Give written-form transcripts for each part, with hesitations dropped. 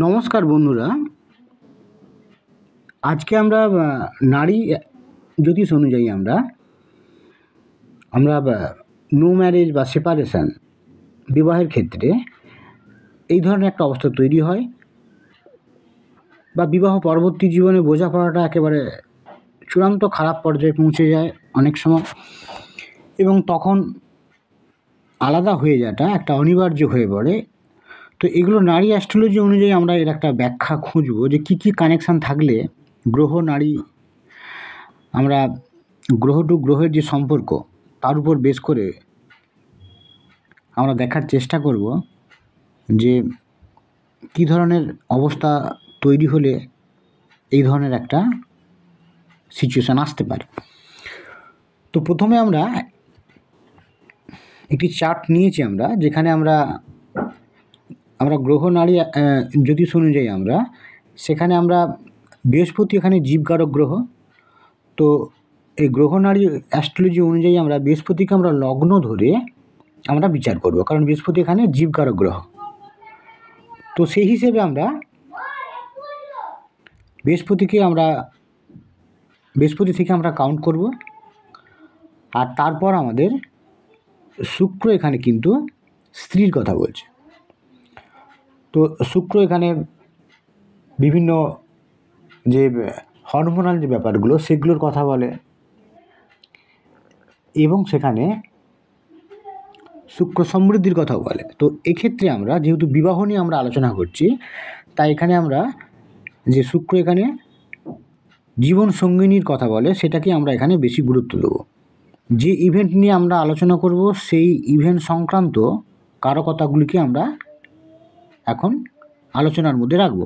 নমস্কার বন্ধুরা, আজকে আমরা নারী জ্যোতিষ অনুযায়ী আমরা নো ম্যারেজ বা সেপারেশন বিবাহের ক্ষেত্রে এই ধরনের একটা অবস্থা তৈরি হয় বা বিবাহ পরবর্তী জীবনে বোঝাপড়াটা একেবারে চূড়ান্ত খারাপ পর্যায়ে পৌঁছে যায় অনেক সময়, এবং তখন আলাদা হয়ে যাওয়াটা একটা অনিবার্য হয়ে পড়ে। তো এগুলো নারী অ্যাস্ট্রোলজি অনুযায়ী আমরা এর একটা ব্যাখ্যা খুঁজবো যে কী কী কানেকশান থাকলে গ্রহ নারী, আমরা গ্রহ টু গ্রহের যে সম্পর্ক তার উপর বেস করে আমরা দেখার চেষ্টা করব যে কী ধরনের অবস্থা তৈরি হলে এই ধরনের একটা সিচুয়েশান আসতে পারে। তো প্রথমে আমরা একটি চার্ট নিয়েছি আমরা, যেখানে আমরা গ্রহ নারী জ্যোতিষ অনুযায়ী সেখানে আমরা বৃহস্পতি এখানে জীবকারক গ্রহ। তো এই গ্রহ নারী অ্যাস্ট্রোলজি অনুযায়ী আমরা বৃহস্পতিকে আমরা লগ্ন ধরে আমরা বিচার করব, কারণ বৃহস্পতি এখানে জীবকারক গ্রহ। তো সেই হিসেবে আমরা বৃহস্পতি থেকে আমরা কাউন্ট করব। আর তারপর আমাদের শুক্র এখানে কিন্তু স্ত্রীর কথা বলছে। তো শুক্র এখানে বিভিন্ন যে হরমোনাল যে ব্যাপারগুলো সেগুলোর কথা বলে, এবং সেখানে শুক্র সমৃদ্ধির কথাও বলে। তো এক্ষেত্রে আমরা যেহেতু বিবাহ নিয়ে আমরা আলোচনা করছি, তাই এখানে আমরা যে শুক্র এখানে জীবন সঙ্গিনীর কথা বলে সেটাকে আমরা এখানে বেশি গুরুত্ব দেবো। যে ইভেন্ট নিয়ে আমরা আলোচনা করব সেই ইভেন্ট সংক্রান্ত কারকতাগুলিকে আমরা এখন আলোচনার মধ্যে রাখব।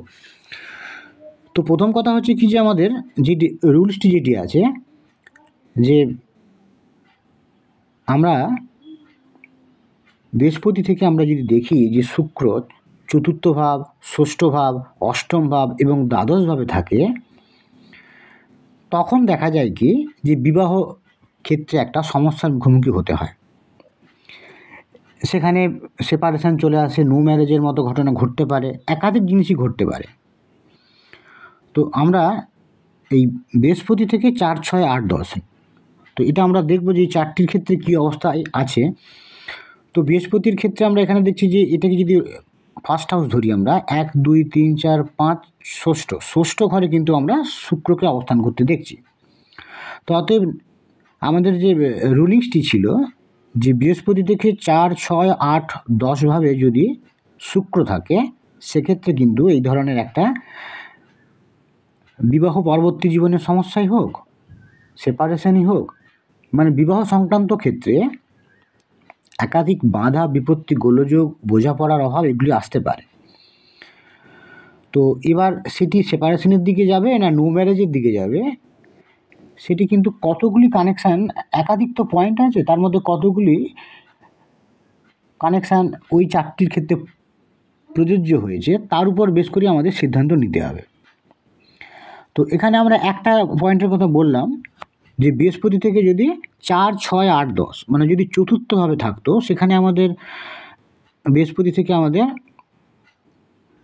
তো প্রথম কথা হচ্ছে কি, যে আমাদের যে রুলসটি যেটি আছে, যে আমরা বৃহস্পতি থেকে আমরা যদি দেখি যে শুক্র চতুর্থ ভাব, ষষ্ঠ ভাব, অষ্টম ভাব এবং দ্বাদশ ভাবে থাকে, তখন দেখা যায় কি যে বিবাহ ক্ষেত্রে একটা সমস্যার মুখোমুখি হতে হয়। সেখানে সেপারেশন চলে আসে, নো ম্যারেজের মতো ঘটনা ঘটতে পারে, একাধিক জিনিসই ঘটতে পারে। তো আমরা এই বৃহস্পতি থেকে 4, 6, 8, 10, তো এটা আমরা দেখব যে এই চারটির ক্ষেত্রে কী অবস্থায় আছে। তো বৃহস্পতির ক্ষেত্রে আমরা এখানে দেখছি যে এটাকে যদি ফার্স্ট হাউস ধরি, আমরা 1, 2, 3, 4, 5, ষষ্ঠ ঘরে কিন্তু আমরা শুক্রকে অবস্থান করতে দেখছি। তো অতএব আমাদের যে রুলিংসটি ছিল যে বৃহস্পতি থেকে 4, 6, 8, 10 ভাবে যদি শুক্র থাকে, সেক্ষেত্রে কিন্তু এই ধরনের একটা বিবাহ পরবর্তী জীবনের সমস্যাই হোক, সেপারেশনই হোক, মানে বিবাহ সংক্রান্ত ক্ষেত্রে একাধিক বাধা বিপত্তি, গোলযোগ, বোঝাপড়ার অভাব এগুলি আসতে পারে। তো এবার সেটি সেপারেশনের দিকে যাবে না নো ম্যারেজের দিকে যাবে, সেটি কিন্তু কতগুলি কানেকশান, একাধিক তো পয়েন্ট আছে, তার মধ্যে কতগুলি কানেকশান ওই চারটির ক্ষেত্রে প্রযোজ্য হয়েছে তার উপর বেশ করে আমাদের সিদ্ধান্ত নিতে হবে। তো এখানে আমরা একটা পয়েন্টের কথা বললাম যে বৃহস্পতি থেকে যদি 4, 6, 8, 10 মানে যদি চতুর্থভাবে থাকতো, সেখানে আমাদের বৃহস্পতি থেকে আমাদের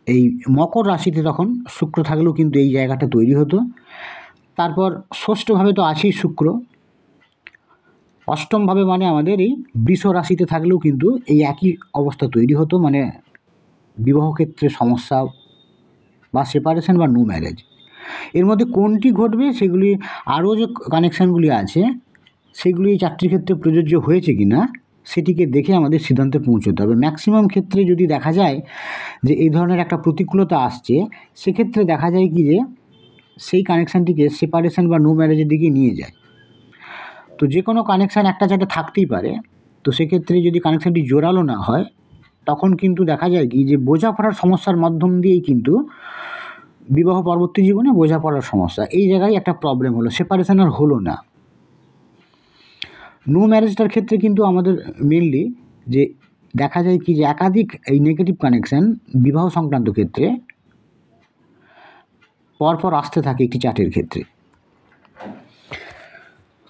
এই মকর রাশিতে তখন শুক্র থাকলেও কিন্তু এই জায়গাটা তৈরি হতো। তারপর ষষ্ঠভাবে তো আছেই শুক্র, অষ্টমভাবে মানে আমাদের এই বৃষ রাশিতে থাকলেও কিন্তু এই একই অবস্থা তৈরি হতো, মানে বিবাহ ক্ষেত্রে সমস্যা বা সেপারেশন বা নো ম্যারেজ। এর মধ্যে কোনটি ঘটবে সেগুলি আরও যে কানেকশানগুলি আছে সেগুলি এই চারটির ক্ষেত্রে প্রযোজ্য হয়েছে কি না সেটিকে দেখে আমাদের সিদ্ধান্তে পৌঁছতে হবে। ম্যাক্সিমাম ক্ষেত্রে যদি দেখা যায় যে এই ধরনের একটা প্রতিকূলতা আসছে, সেক্ষেত্রে দেখা যায় কি যে সেই কানেকশানটিকে সেপারেশন বা নো ম্যারেজের দিকে নিয়ে যায়। তো যে কোনো কানেকশান একটা জায়গায় থাকতেই পারে, তো সেক্ষেত্রে যদি কানেকশানটি জোরালো না হয়, তখন কিন্তু দেখা যায় কি যে বোঝাপড়ার সমস্যার মাধ্যম দিয়েই কিন্তু বিবাহ পরবর্তী জীবনে বোঝাপড়ার সমস্যা, এই জায়গায় একটা প্রবলেম হলো, সেপারেশন আর হলো না। নো ম্যারেজটার ক্ষেত্রে কিন্তু আমাদের মেনলি যে দেখা যায় কি যে একাধিক এই নেগেটিভ কানেকশান বিবাহ সংক্রান্ত ক্ষেত্রে পরপর আসতে থাকে একটি চার্টের ক্ষেত্রে।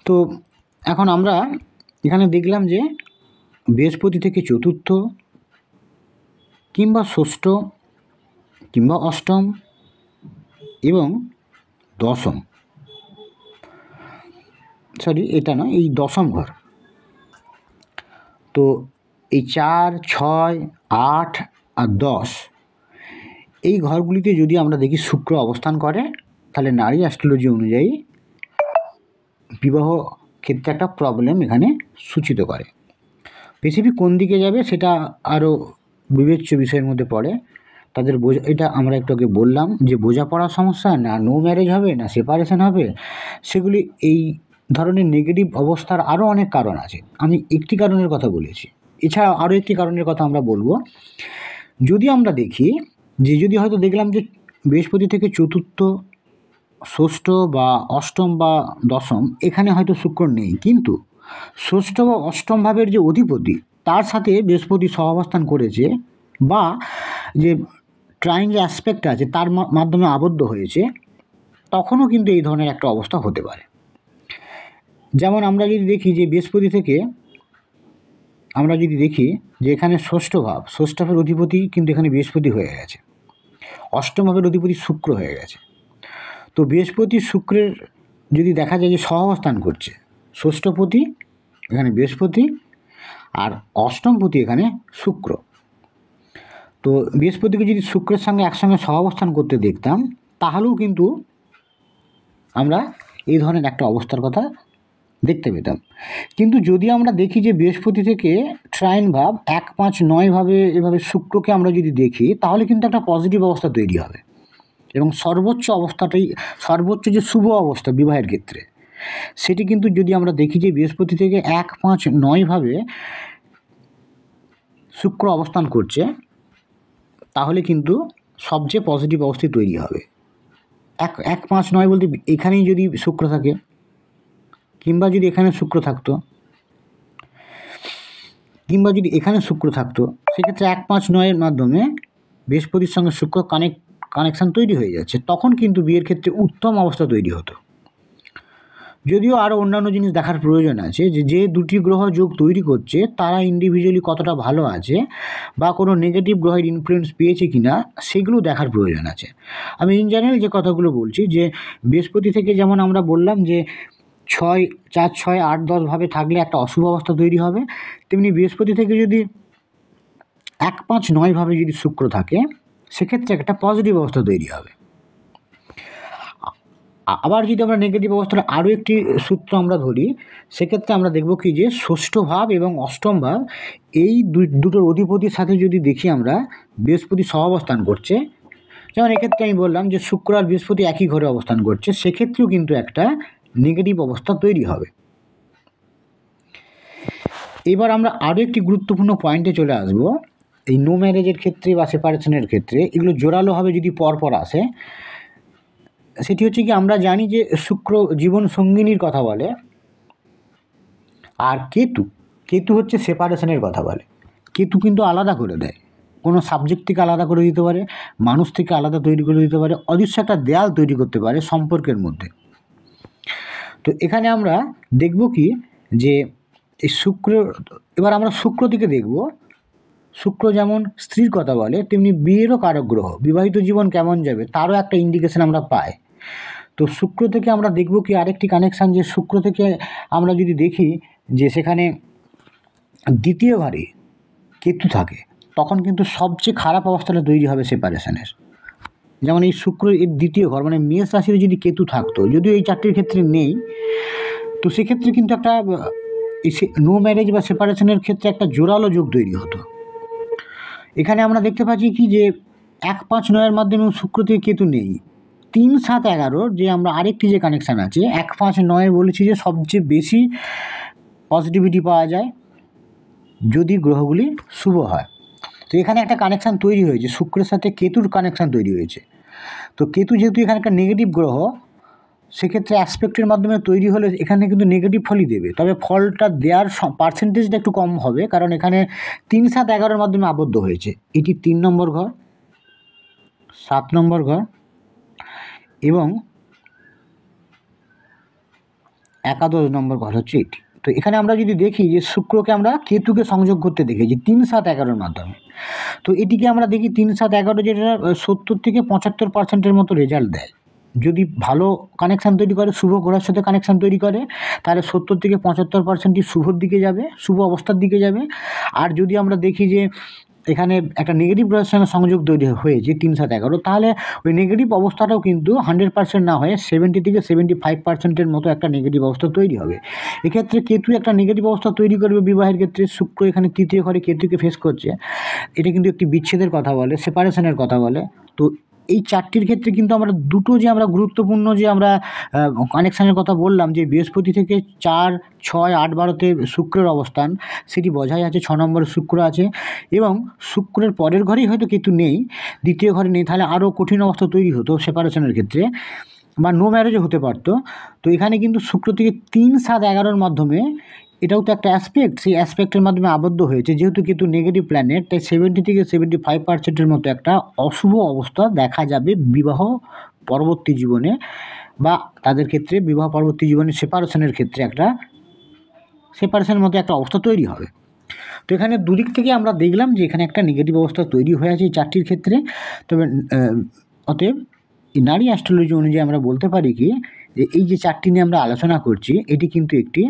তো এখন আমরা এখানে দেখলাম যে বৃহস্পতি থেকে চতুর্থ কিংবা ষষ্ঠ কিংবা অষ্টম এবং দশম, এটা নয়, এই দশম ঘর। তো এই 4, 6, 8 আর 10 এই ঘরগুলিতে যদি আমরা দেখি শুক্র অবস্থান করে, তাহলে নারী অ্যাস্ট্রোলজি অনুযায়ী বিবাহ ক্ষেত্রে একটা প্রবলেম এখানে সূচিত করে। পৃথিবী কোন দিকে যাবে সেটা আরও বিবেচ্য বিষয়ের মধ্যে পড়ে। তাদের এটা আমরা একটু আগে বললাম যে বোঝাপড়ার সমস্যা, না নো ম্যারেজ হবে, না সেপারেশন হবে, সেগুলি এই ধরনের নেগেটিভ অবস্থার আরও অনেক কারণ আছে। আমি একটি কারণের কথা বলেছি, এছাড়া আরও একটি কারণের কথা আমরা বলবো। যদি আমরা দেখি যে যদি হয়তো দেখলাম যে বৃহস্পতি থেকে চতুর্থ, ষষ্ঠ বা অষ্টম বা দশম এখানে হয়তো শুক্র নেই, কিন্তু ষষ্ঠ বা অষ্টম ভাবের যে অধিপতি তার সাথে বৃহস্পতি সহাবস্থান করেছে, বা যে ট্রাইং যে অ্যাসপেক্ট আছে তার মাধ্যমে আবদ্ধ হয়েছে, তখনও কিন্তু এই ধরনের একটা অবস্থা হতে পারে। যেমন আমরা যদি দেখি যে বৃহস্পতি থেকে আমরা যদি দেখি যে এখানে ষষ্ঠ ভাবের অধিপতি কিন্তু এখানে বৃহস্পতি হয়ে গেছে, অষ্টম ভাবের অধিপতি শুক্র হয়ে গেছে। তো বৃহস্পতি শুক্রের যদি দেখা যায় যে সহাবস্থান করছে, ষষ্ঠপতি এখানে বৃহস্পতি আর অষ্টমপতি এখানে শুক্র। তো বৃহস্পতিকে যদি শুক্রের সঙ্গে একসঙ্গে সহাবস্থান করতে দেখতাম, তাহলেও কিন্তু আমরা এই ধরনের একটা অবস্থার কথা দেখতে পেতাম। কিন্তু যদি আমরা দেখি যে বৃহস্পতি থেকে ট্রাইন ভাব 1, 5, 9 ভাবে এভাবে শুক্রকে আমরা যদি দেখি, তাহলে কিন্তু একটা পজিটিভ অবস্থা তৈরি হবে, এবং সর্বোচ্চ যে শুভ অবস্থা বিবাহের ক্ষেত্রে, সেটি কিন্তু যদি আমরা দেখি যে বৃহস্পতি থেকে 1, 5, 9 ভাবে শুক্র অবস্থান করছে, তাহলে কিন্তু সবচেয়ে পজিটিভ অবস্থা তৈরি হবে। 1, 5, 9 বলতে এখানেই যদি শুক্র থাকে, কিংবা যদি এখানে শুক্র থাকতো, সেক্ষেত্রে 1, 5, 9 মাধ্যমে বৃহস্পতির সঙ্গে শুক্র কানেকশান তৈরি হয়ে যাচ্ছে, তখন কিন্তু বিয়ের ক্ষেত্রে উত্তম অবস্থা তৈরি হতো। যদিও আরও অন্যান্য জিনিস দেখার প্রয়োজন আছে, যে দুটি গ্রহ যোগ তৈরি করছে তারা ইন্ডিভিজুয়ালি কতটা ভালো আছে, বা কোনো নেগেটিভ গ্রহের ইনফ্লুয়েন্স পেয়েছে কি না, সেগুলো দেখার প্রয়োজন আছে। আমি ইন জেনারেল যে কথাগুলো বলছি, যে বৃহস্পতি থেকে যেমন আমরা বললাম যে 4, 6, 8, 10 ভাবে থাকলে একটা অশুভ অবস্থা তৈরি হবে, তেমনি বৃহস্পতি থেকে যদি 1, 5, 9 ভাবে যদি শুক্র থাকে, সেক্ষেত্রে একটা পজিটিভ অবস্থা তৈরি হবে। আবার যদি আমরা নেগেটিভ অবস্থার আরও একটি সূত্র আমরা ধরি, সেক্ষেত্রে আমরা দেখব কি যে ষষ্ঠ ভাব এবং অষ্টম ভাব এই দুটোর অধিপতির সাথে যদি দেখি আমরা বৃহস্পতি সহাবস্থান করছে, যেমন এক্ষেত্রে আমি বললাম যে শুক্র আর বৃহস্পতি একই ঘরে অবস্থান করছে, সেক্ষেত্রেও কিন্তু একটা নেগেটিভ অবস্থা তৈরি হবে। এবার আমরা আরও একটি গুরুত্বপূর্ণ পয়েন্টে চলে আসব। এই নো ম্যারেজের ক্ষেত্রে বা সেপারেশনের ক্ষেত্রে এগুলো জোরালোভাবে যদি পরপর আসে, সেটি হচ্ছে কি, আমরা জানি যে শুক্র জীবন সঙ্গিনীর কথা বলে, আর কেতু হচ্ছে সেপারেশনের কথা বলে। কেতু কিন্তু আলাদা করে দেয়, কোনো সাবজেক্ট থেকে আলাদা করে দিতে পারে, মানুষ থেকে আলাদা তৈরি করে দিতে পারে, অদৃশ্য একটা দেয়াল তৈরি করতে পারে সম্পর্কের মধ্যে। তো এখানে আমরা দেখব কি যে এই এবার আমরা শুক্র দিকে দেখব। শুক্র যেমন স্ত্রীর কথা বলে, তেমনি বিয়েরও কারক গ্রহ, বিবাহিত জীবন কেমন যাবে তারও একটা ইন্ডিকেশন আমরা পাই। তো শুক্র থেকে আমরা দেখব কি আরেকটি কানেকশান, যে শুক্র থেকে আমরা যদি দেখি যে সেখানে দ্বিতীয় ঘরে কেতু থাকে, তখন কিন্তু সবচেয়ে খারাপ অবস্থাটা তৈরি হবে সেপারেশনের। যেমন এই শুক্র এর দ্বিতীয় ঘর, মানে মেষ রাশিতে যদি কেতু থাকতো, যদিও এই চারটির ক্ষেত্রে নেই, তো সেক্ষেত্রে কিন্তু একটা নো ম্যারেজ বা সেপারেশনের ক্ষেত্রে একটা জোরালো যোগ তৈরি হতো। এখানে আমরা দেখতে পাচ্ছি কি যে 1, 5, 9 মাধ্যমে শুক্র থেকে কেতু নেই, 3, 7, 11 যে আমরা আরেকটি যে কানেকশান আছে 1, 5, 9 বলেছি যে সবচেয়ে বেশি পজিটিভিটি পাওয়া যায় যদি গ্রহগুলি শুভ হয়। তো এখানে একটা কানেকশান তৈরি হয়েছে, শুক্রের সাথে কেতুর কানেকশান তৈরি হয়েছে। তো কেতু যেহেতু এখানে একটা নেগেটিভ গ্রহ, সেক্ষেত্রে অ্যাসপেক্টের মাধ্যমে তৈরি হলে এখানে কিন্তু নেগেটিভ ফলই দেবে, তবে ফলটা দেওয়ার পার্সেন্টেজটা একটু কম হবে, কারণ এখানে 3, 7, 11 মাধ্যমে আবদ্ধ হয়েছে। এটি 3 নম্বর ঘর, 7 নম্বর ঘর এবং 11 নম্বর ঘর হচ্ছে এটি। তো এখানে আমরা যদি দেখি যে শুক্রকে আমরা কেতুকে সংযোগ করতে দেখেছি 3, 7, 11-র মাধ্যমে। তো এটিকে আমরা দেখি 3, 7, 11 যেটা 70 থেকে 75% মতো রেজাল্ট দেয়। যদি ভালো কানেকশান তৈরি করে, শুভ গ্রহের সাথে কানেকশান তৈরি করে, তাহলে 70 থেকে 75%ই শুভর দিকে যাবে, শুভ অবস্থার দিকে যাবে। আর যদি আমরা দেখি যে এখানে একটা নেগেটিভ গ্রহের সঙ্গে সংযোগ তৈরি হয়েছে 3, 7, 11, তাহলে ওই নেগেটিভ অবস্থাটাও কিন্তু 100% না হয়ে 70 থেকে 75%-এর মতো একটা নেগেটিভ অবস্থা তৈরি হবে। এক্ষেত্রে কেতু একটা নেগেটিভ অবস্থা তৈরি করবে বিবাহের ক্ষেত্রে। শুক্র এখানে তৃতীয় ঘরে কেতুকে ফেস করছে, এটা কিন্তু একটি বিচ্ছেদের কথা বলে, সেপারেশনের কথা বলে। তো এই 4টির ক্ষেত্রে কিন্তু আমরা দুটো যে আমরা গুরুত্বপূর্ণ যে আমরা কানেকশানের কথা বললাম, যে বৃহস্পতি থেকে 4, 6, 8, 12-তে শুক্রের অবস্থান, সেটি বোঝাই আছে। 6 নম্বরে শুক্র আছে এবং শুক্রের পরের ঘরেই হয়তো কেতু নেই, দ্বিতীয় ঘরে নেই, তাহলে আরও কঠিন অবস্থা তৈরি হতো সেপারেশনের ক্ষেত্রে, বা নো ম্যারেজও হতে পারতো। তো এখানে কিন্তু শুক্র থেকে 3, 7, 11-র মাধ্যমে, এটাও তো একটা অ্যাসপেক্ট, সেই অ্যাসপেক্টের মাধ্যমে আবদ্ধ হয়েছে। যেহেতু কিন্তু নেগেটিভ প্ল্যানেট, তাই 70 থেকে 75%-এর মতো একটা অশুভ অবস্থা দেখা যাবে বিবাহ পরবর্তী জীবনে, বা তাদের ক্ষেত্রে বিবাহ পরবর্তী জীবনে সেপারেশনের ক্ষেত্রে একটা সেপারেশনের মতো একটা অবস্থা তৈরি হবে। তো এখানে দুদিক থেকে আমরা দেখলাম যে এখানে একটা নেগেটিভ অবস্থা তৈরি হয়ে আছে এই 4টির ক্ষেত্রে। তবে অতএব এই নারী অ্যাস্ট্রোলজি অনুযায়ী আমরা বলতে পারি কি, যে এই যে 4টি নিয়ে আমরা আলোচনা করছি, এটি কিন্তু একটি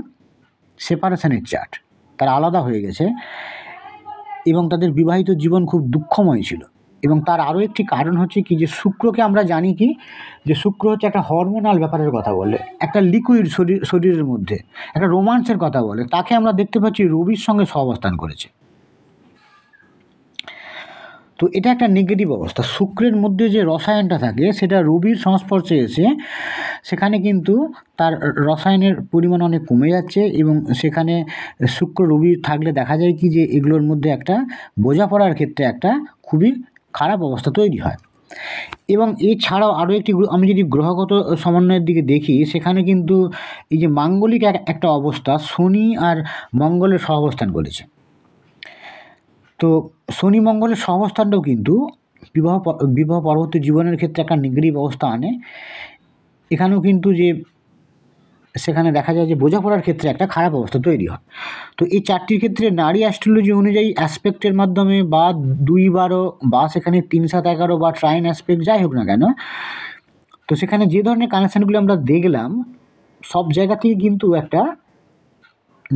সেপারেশনের চার্ট, তারা আলাদা হয়ে গেছে এবং তাদের বিবাহিত জীবন খুব দুঃখময় ছিল। এবং তার আরও একটি কারণ হচ্ছে কি, যে শুক্রকে আমরা জানি কি, যে শুক্র হচ্ছে একটা হরমোনাল ব্যাপারের কথা বলে, একটা লিকুইড শরীরের মধ্যে একটা রোমান্সের কথা বলে। তাকে আমরা দেখতে পাচ্ছি রবির সঙ্গে সহাবস্থান করেছে। তো এটা একটা নেগেটিভ অবস্থা। শুক্রের মধ্যে যে রসায়নটা থাকে, সেটা রবির সংস্পর্শে এসে সেখানে কিন্তু তার রসায়নের পরিমাণ অনেক কমে যাচ্ছে, এবং সেখানে শুক্র রবি থাকলে দেখা যায় কি, যে এগুলোর মধ্যে একটা বোঝাপড়ার ক্ষেত্রে একটা খুবই খারাপ অবস্থা তৈরি হয়। এবং এছাড়াও আরও একটি, আমি যদি গ্রহগত সমন্বয়ের দিকে দেখি, সেখানে কিন্তু এই যে মাঙ্গলিক একটা অবস্থা, শনি আর মঙ্গলের সহাবস্থান করেছে। তো শনি মঙ্গলের সহাবস্থানটাও কিন্তু বিবাহ পরবর্তী জীবনের ক্ষেত্রে একটা নেগেটিভ অবস্থা আনে। এখানেও কিন্তু যে সেখানে দেখা যায় যে বোঝাপড়ার ক্ষেত্রে একটা খারাপ অবস্থা তৈরি হয়। তো এই 4টির ক্ষেত্রে নারী অ্যাস্ট্রোলজি অনুযায়ী অ্যাসপেক্টের মাধ্যমে, বা 2, 12, বা সেখানে 3, 7, 11, বা ট্রাইন অ্যাসপেক্ট, যাই হোক না কেন, তো সেখানে যে ধরনের কানেকশানগুলো আমরা দেখলাম, সব জায়গা থেকে কিন্তু একটা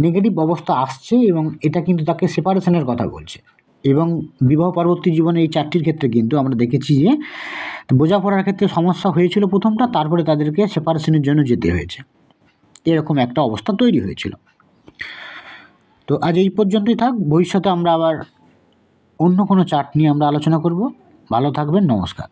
নেগেটিভ অবস্থা আসছে, এবং এটা কিন্তু তাকে সেপারেশনের কথা বলছে। এবং বিবাহ পরবর্তী জীবনে এই 4টির ক্ষেত্রে কিন্তু আমরা দেখেছি যে বোঝাপড়ার ক্ষেত্রে সমস্যা হয়েছিল প্রথমটা, তারপরে তাদেরকে সেপারেশনের জন্য যেতে হয়েছে, এরকম একটা অবস্থা তৈরি হয়েছিল। তো আজ এই পর্যন্তই থাক। ভবিষ্যতে আমরা আবার অন্য কোনো চার্ট নিয়ে আমরা আলোচনা করব। ভালো থাকবেন, নমস্কার।